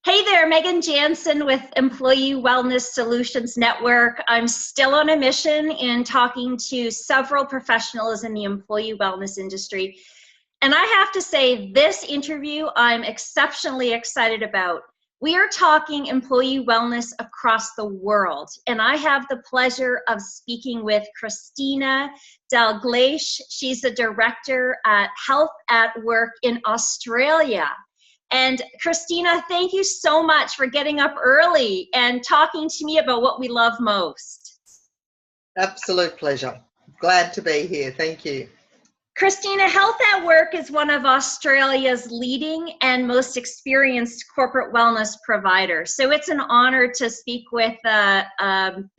Hey there, Megan Jansen with Employee Wellness Solutions Network. I'm still on a mission in talking to several professionals in the employee wellness industry. And I have to say, this interview I'm exceptionally excited about. We are talking employee wellness across the world. And I have the pleasure of speaking with Kristina Dalgleish. She's the director at Health at Work in Australia. And Kristina, thank you so much for getting up early and talking to me about what we love most. Absolute pleasure. Glad to be here. Thank you. Kristina, Health at Work is one of Australia's leading and most experienced corporate wellness providers. So it's an honor to speak with a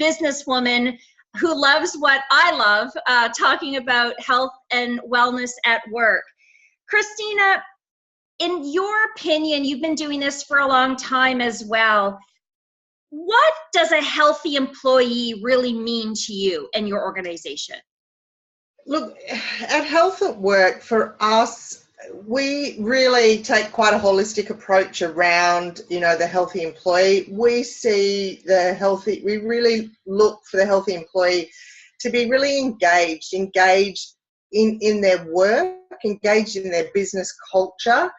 businesswoman who loves what I love, talking about health and wellness at work. Kristina, in your opinion, you've been doing this for a long time as well. What does a healthy employee really mean to you and your organization? Look, at Health at Work, for us, we really take quite a holistic approach around, the healthy employee. We really look for the healthy employee to be really engaged in their work, engaged in their business culture,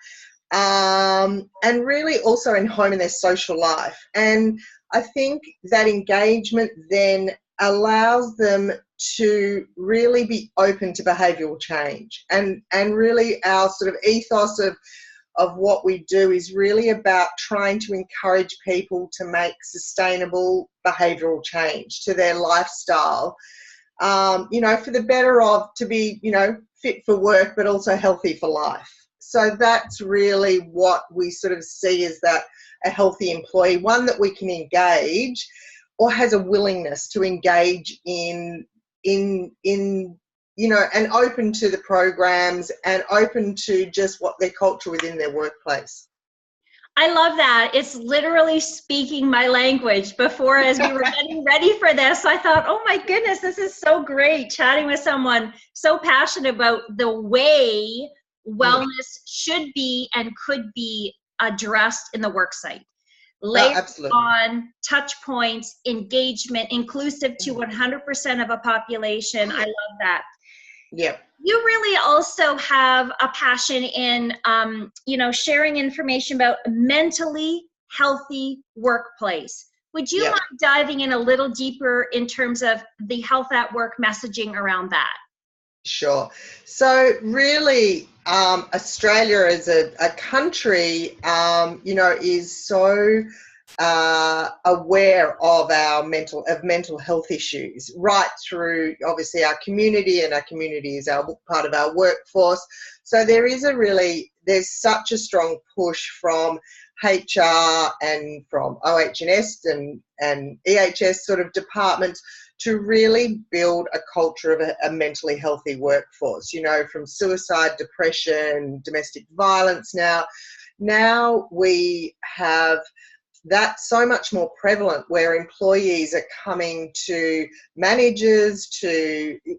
and really also in home and their social life. And I think that engagement then allows them to really be open to behavioural change. And really our sort of ethos of what we do is really about trying to encourage people to make sustainable behavioural change to their lifestyle, for the better of, to be, fit for work, but also healthy for life. So that's really what we sort of see as that a healthy employee, one that we can engage or has a willingness to engage in and open to the programs and open to just what their culture within their workplace. I love that. It's literally speaking my language. Before, as we were getting ready for this, I thought, oh my goodness, this is so great, chatting with someone so passionate about the way wellness should be and could be addressed in the work site. Layered on, touch points, engagement, inclusive to 100% of a population. I love that. Yep. You really also have a passion in, sharing information about a mentally healthy workplace. Would you mind diving in a little deeper in terms of the health at work messaging around that? Sure. So really, Australia as a country, is so aware of our mental health issues right through obviously our community, and our community is part of our workforce. So there's such a strong push from HR and from OH&S and EHS sort of departments to really build a culture of a mentally healthy workforce, from suicide, depression, domestic violence. Now we have that so much more prevalent, where employees are coming to managers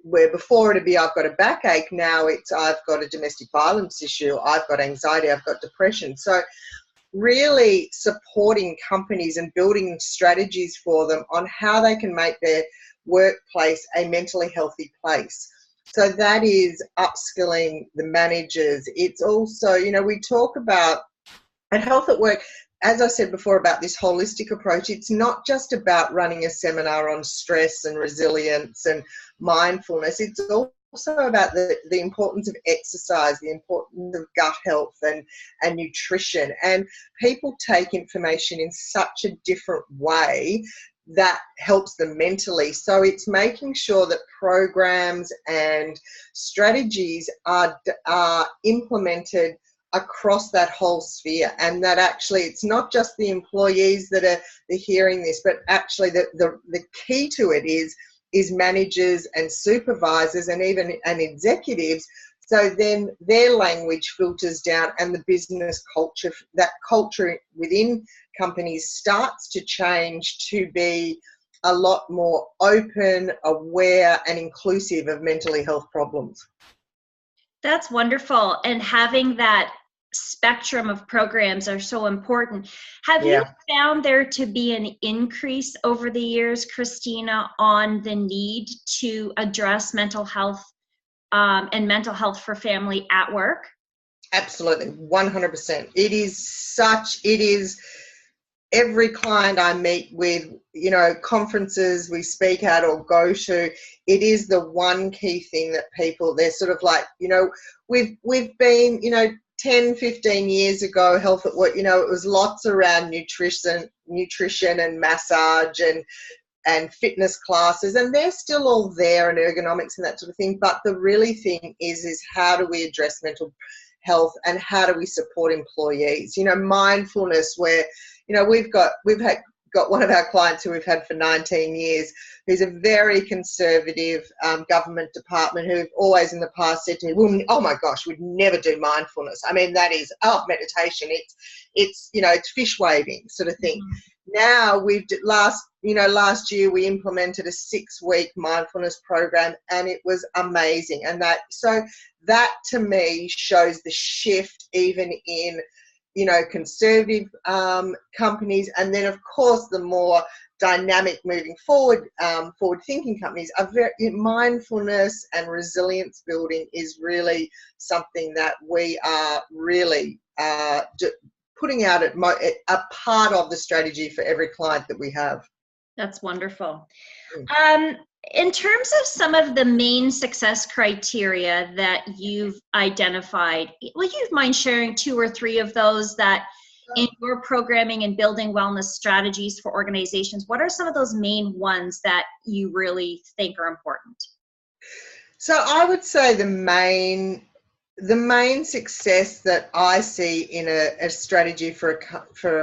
where before it'd be, I've got a backache, now it's, I've got a domestic violence issue, I've got anxiety, I've got depression. So really supporting companies and building strategies for them on how they can make their workplace a mentally healthy place. So that is upskilling the managers. It's also, we talk about at Health at Work, as I said before, about this holistic approach. It's not just about running a seminar on stress and resilience and mindfulness. It's also about the importance of exercise, the importance of gut health and nutrition. And people take information in such a different way that helps them mentally. So it's making sure that programs and strategies are implemented across that whole sphere, and that actually it's not just the employees that are hearing this, but actually the key to it is managers and supervisors and even executives. So then their language filters down, and the business culture, that culture within companies starts to change to be a lot more open, aware, and inclusive of mentally health problems. That's wonderful. And having that spectrum of programs are so important. Have you Yeah. found there to be an increase over the years, Kristina, on the need to address mental health and mental health for family at work? Absolutely, 100%. It is every client I meet with, conferences we speak at or go to, it is the one key thing that people, they're sort of like, we've been, 10, 15 years ago, health at work, it was lots around nutrition and massage and fitness classes, and they're still all there, and ergonomics and that sort of thing. But the really thing is how do we address mental health and how do we support employees? Mindfulness, where we've got one of our clients who we've had for 19 years, who's a very conservative government department, who've always in the past said to me, well, oh my gosh, we'd never do mindfulness. I mean, that is meditation. It's fish waving sort of thing. Mm-hmm. Now last year we implemented a 6-week mindfulness program, and it was amazing. And that to me shows the shift even in conservative companies, and then of course the more dynamic moving forward thinking companies are mindfulness and resilience building is really something that we are really putting out a part of the strategy for every client that we have. That's wonderful. In terms of some of the main success criteria that you've identified, would you mind sharing 2 or 3 of those that in your programming and building wellness strategies for organizations, what are some of those main ones that you really think are important? So I would say the main success that I see in a strategy for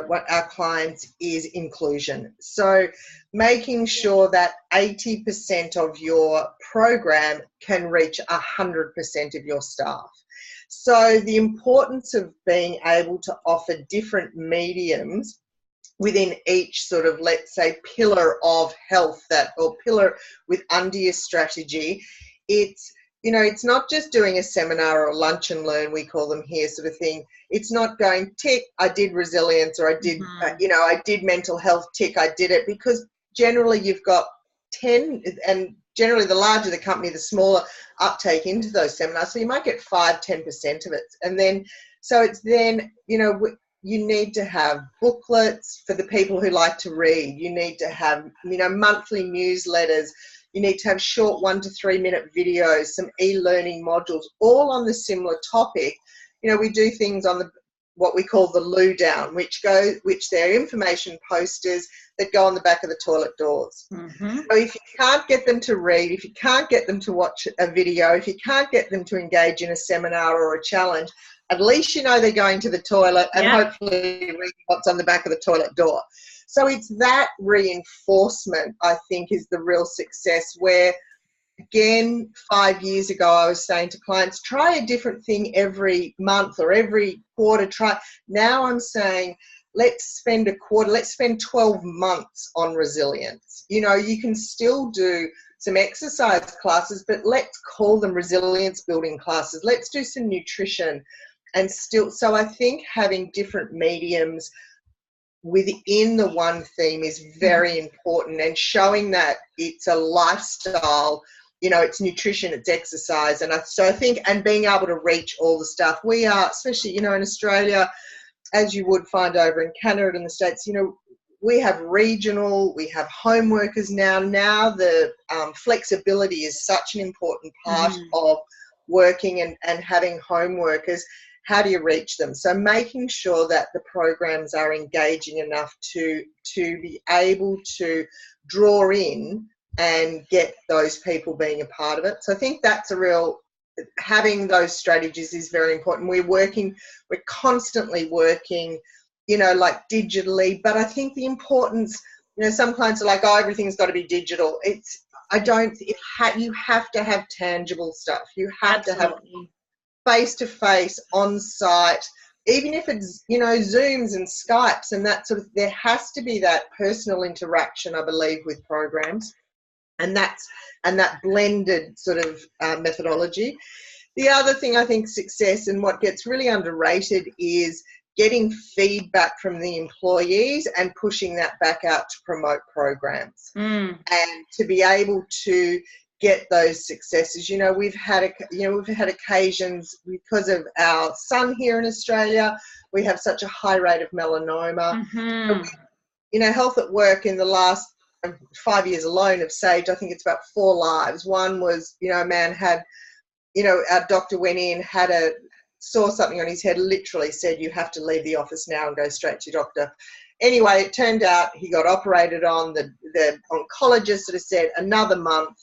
what our clients is inclusion. So making sure that 80% of your program can reach 100% of your staff. So the importance of being able to offer different mediums within each sort of, let's say, pillar of health or pillar under your strategy, it's not just doing a seminar or lunch and learn, we call them here, sort of thing. It's not going, tick, I did resilience, or I did, I did mental health, tick, I did it, because generally you've got 10, and generally the larger the company, the smaller uptake into those seminars. So you might get 5-10% of it. And then, so it's then, you need to have booklets for the people who like to read. You need to have, monthly newsletters. You need to have short 1 to 3 minute videos, some e-learning modules, all on the similar topic. We do things on what we call the loo down, which they're information posters that go on the back of the toilet doors. Mm-hmm. So if you can't get them to read, if you can't get them to watch a video, if you can't get them to engage in a seminar or a challenge, at least they're going to the toilet and hopefully read what's on the back of the toilet door. So it's that reinforcement, I think, is the real success, where, again, 5 years ago, I was saying to clients, try a different thing every month or every quarter. Now I'm saying, let's spend 12 months on resilience. You can still do some exercise classes, but let's call them resilience building classes. Let's do some nutrition so I think having different mediums within the one theme is very important, and showing that it's a lifestyle, it's nutrition, it's exercise. And so I think, and being able to reach all the stuff, we are, especially, in Australia, as you would find over in Canada and the States, we have regional, we have home workers now. Now the flexibility is such an important part of working and having home workers. How do you reach them? So making sure that the programs are engaging enough to be able to draw in and get those people being a part of it. So I think that's having those strategies is very important. We're constantly working, like digitally, but I think the importance, some clients are like, oh, everything's got to be digital. You have to have tangible stuff. You have to have face-to-face, on-site, even if it's, Zooms and Skypes and that sort of, there has to be that personal interaction, I believe, with programs, and that blended sort of methodology. the other thing I think success and what gets really underrated is getting feedback from the employees and pushing that back out to promote programs and to be able to get those successes. We've had occasions because of our son here in Australia. We have such a high rate of melanoma. Health at Work in the last 5 years alone have saved, I think it's about 4 lives. One was, a man had, our doctor went in, saw something on his head, literally said, you have to leave the office now and go straight to your doctor. Anyway, it turned out he got operated on. The oncologist sort of said another month,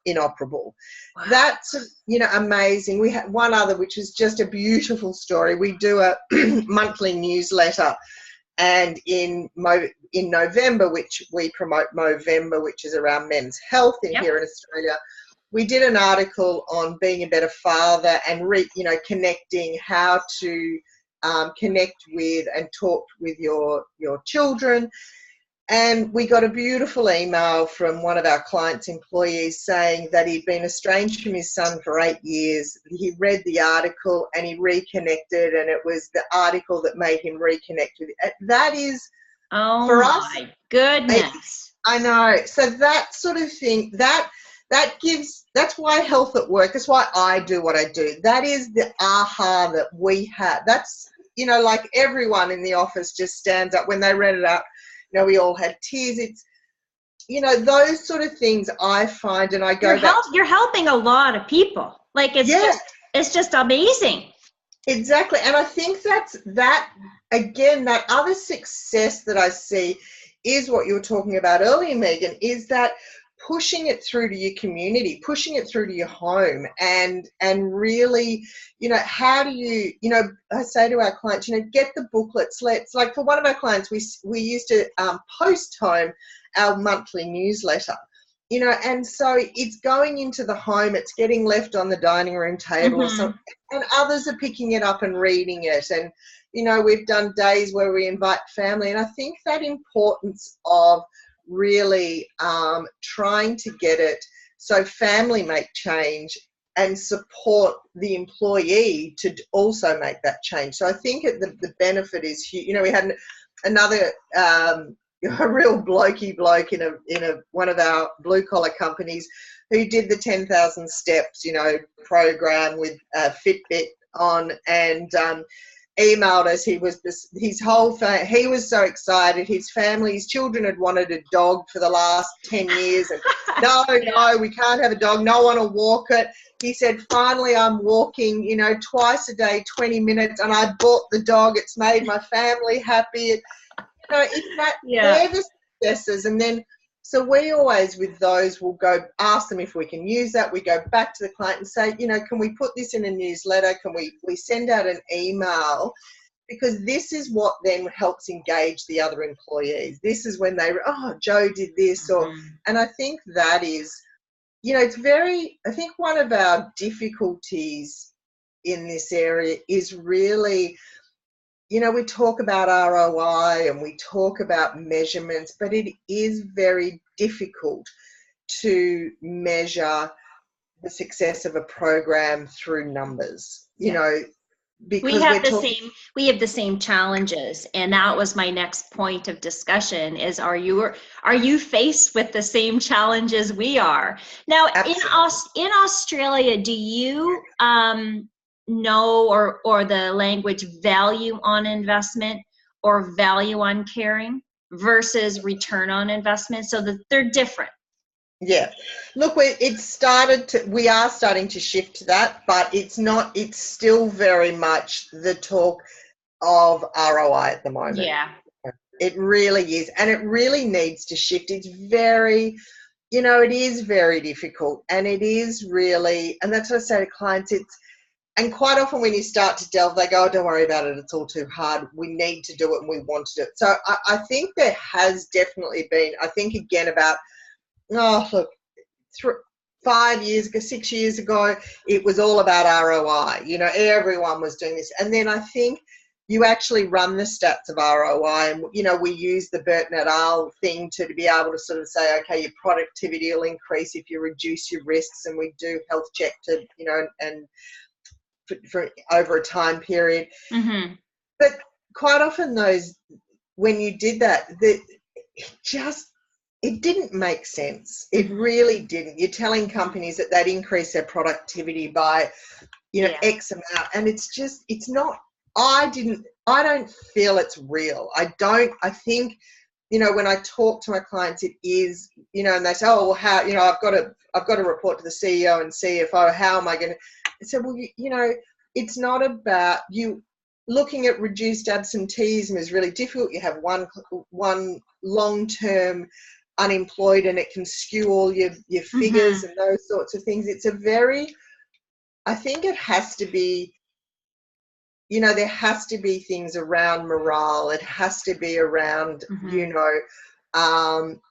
inoperable. Wow. That's, amazing. We had one other, which is just a beautiful story. We do a monthly newsletter, and in November, which we promote Movember, which is around men's health here in Australia, we did an article on being a better father and connecting how to connect with and talk with your children. And we got a beautiful email from one of our clients' employees saying that he'd been estranged from his son for 8 years. He read the article and he reconnected, and it was the article that made him reconnect with it. That is, for us, my goodness. I know. So that sort of thing, that's why Health at Work, that's why I do what I do. That is the aha that we had. That's, like everyone in the office just stands up when they read it out. We all had tears. It's, those sort of things I find, and I go you're helping a lot of people. Like it's just amazing. Exactly. And I think that other success that I see is what you were talking about earlier, Megan, is that pushing it through to your community, pushing it through to your home, and really, how do you, I say to our clients, get the booklets. Like for one of our clients, we used to post home our monthly newsletter, and so it's going into the home, it's getting left on the dining room table or something, and others are picking it up and reading it. And, we've done days where we invite family, and I think that importance of really trying to get it so family make change and support the employee to also make that change. So I think the benefit is huge. We had another a real blokey bloke in one of our blue collar companies who did the 10,000 steps program with Fitbit on, and emailed us. He was his whole he was so excited. His family, his children had wanted a dog for the last 10 years, and no, we can't have a dog, no one will walk it. He said, finally I'm walking twice a day, 20 minutes, and I bought the dog. It's made my family happy. They're the successes. And then so we always, with those, will go ask them if we can use that. We go back to the client and say, can we put this in a newsletter? Can we send out an email? Because this is what then helps engage the other employees. This is when Joe did this, and I think that is, it's very, I think one of our difficulties in this area is really, we talk about ROI and we talk about measurements, but it is very difficult to measure the success of a program through numbers, because we have the same challenges. And that was my next point of discussion is, are you faced with the same challenges we are? Now, in Australia, do you, know or the language value on investment or value on caring versus return on investment, so that they're different? Yeah, look, we are starting to shift to that, but it's still very much the talk of ROI at the moment. Yeah, it really is, and it really needs to shift. It's very, it is very difficult, and it is really, and that's what I say to clients, and quite often when you start to delve, they go, oh, don't worry about it, it's all too hard. We need to do it and we want to do it. So I think there has definitely been, I think again about, 5 years ago, 6 years ago, it was all about ROI. Everyone was doing this. And then I think you actually run the stats of ROI, and, we use the Burton et al. Thing to be able to sort of say, okay, your productivity will increase if you reduce your risks, and we do health check to, and for over a time period. Mm-hmm. But quite often when you did that, it didn't make sense. It really didn't. You're telling companies that they'd increase their productivity by, X amount, and it's not. I don't feel it's real. I think, when I talk to my clients, it is, and they say, oh, well, how, I've got to report to the CEO and CFO. How am I going to? I said, well, it's not about you. Looking at reduced absenteeism is really difficult. You have one long-term unemployed, and it can skew all your figures and those sorts of things. I think it has to be, there has to be things around morale. It has to be around,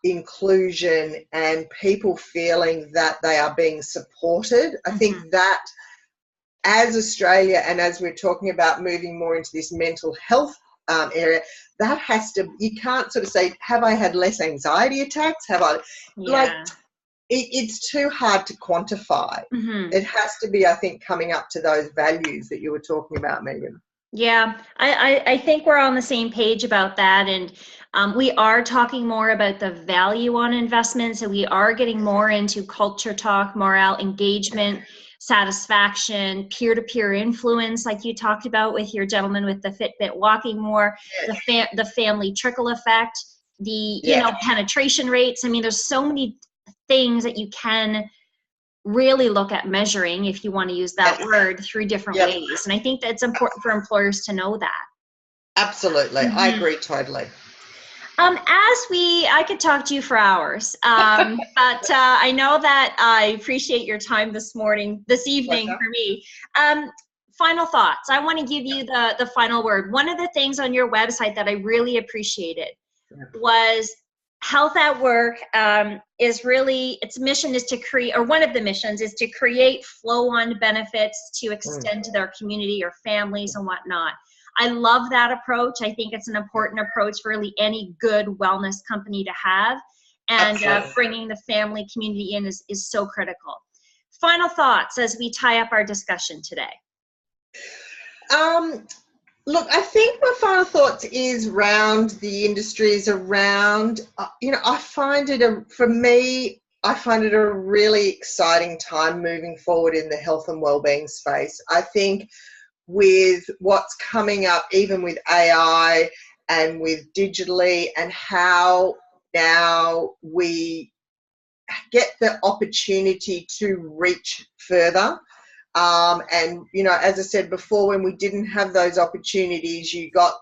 inclusion and people feeling that they are being supported. I think that as Australia, and as we're talking about moving more into this mental health area, that has to, you can't sort of say, have I had less anxiety attacks? Have I, it's too hard to quantify. It has to be, I think, coming up to those values that you were talking about, Megan. Yeah, I think we're on the same page about that. And we are talking more about the value on investments, and we are getting more into culture talk, morale, engagement, satisfaction, peer-to-peer influence, like you talked about with your gentleman with the Fitbit walking more, the family trickle effect, the penetration rates. I mean, there's so many things that you can really look at measuring, if you want to use that word, through different ways. And I think that's important for employers to know that. Absolutely. I agree totally. I could talk to you for hours, but I know that I appreciate your time this evening for me. Final thoughts. I want to give you the final word. One of the things on your website that I really appreciated was Health at Work is really, its mission is to create, or one of the missions is to create flow-on benefits to extend to their community or families and whatnot. I love that approach. I think it's an important approach for really any good wellness company to have. And bringing the family community in is so critical. Final thoughts as we tie up our discussion today. Look, I think my final thoughts is around the industries around, I find it a really exciting time moving forward in the health and wellbeing space. I think with what's coming up, even with AI and with digitally, and how now we get the opportunity to reach further. And, as I said before, when we didn't have those opportunities, you got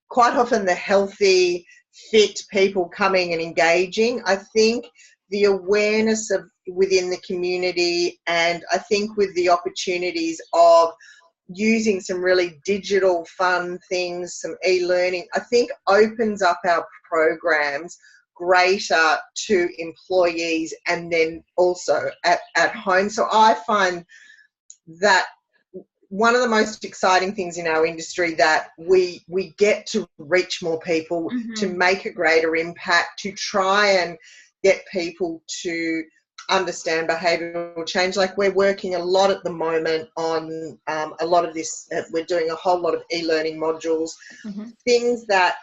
quite often the healthy, fit people coming and engaging. I think the awareness of within the community, and I think with the opportunities of using some really digital fun things, some e-learning, I think opens up our programs greater to employees and then also at home. So I find that one of the most exciting things in our industry, that we get to reach more people, to make a greater impact, to try and get people to understand behavioural change. Like, we're working a lot at the moment on a lot of this. We're doing a whole lot of e-learning modules, things that,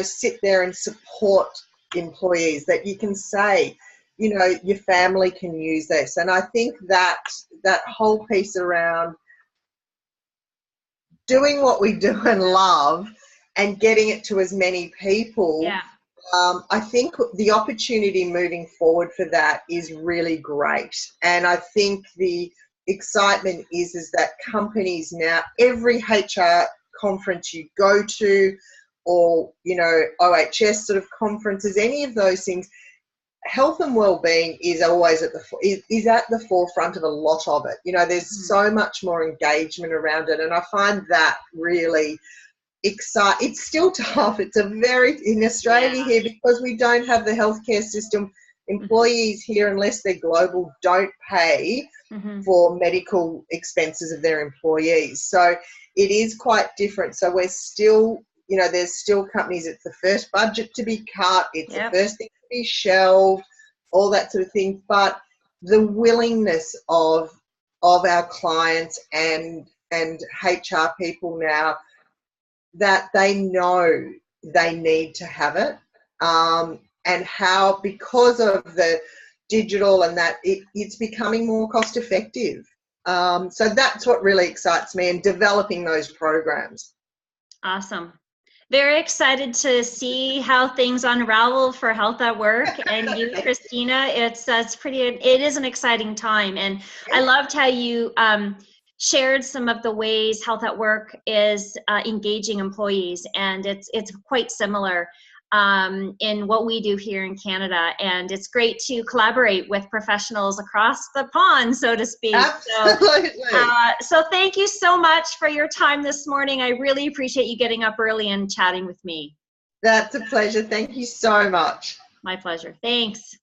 sit there and support employees, that you can say, your family can use this. And I think that whole piece around doing what we do and love and getting it to as many people, I think the opportunity moving forward for that is really great. And I think the excitement is that companies now, every HR conference you go to, or, OHS sort of conferences, any of those things, health and well-being is always at the forefront of a lot of it. There's so much more engagement around it, and I find that really exciting. It's still tough. It's in Australia here, because we don't have the healthcare system. Employees here, unless they're global, don't pay for medical expenses of their employees. So it is quite different. So we're still, there's still companies, it's the first budget to be cut, it's the first thing to be shelved, all that sort of thing. But the willingness of our clients and and HR people now that they know they need to have it, and how, because of the digital and that, it's becoming more cost effective. So that's what really excites me in developing those programs. Awesome. Very excited to see how things unravel for Health at Work and you, Kristina. It is an exciting time, and I loved how you shared some of the ways Health at Work is engaging employees, and it's quite similar in what we do here in Canada, and it's great to collaborate with professionals across the pond, so to speak. Absolutely. So thank you so much for your time this morning. I really appreciate you getting up early and chatting with me. That's a pleasure. Thank you so much. My pleasure. Thanks.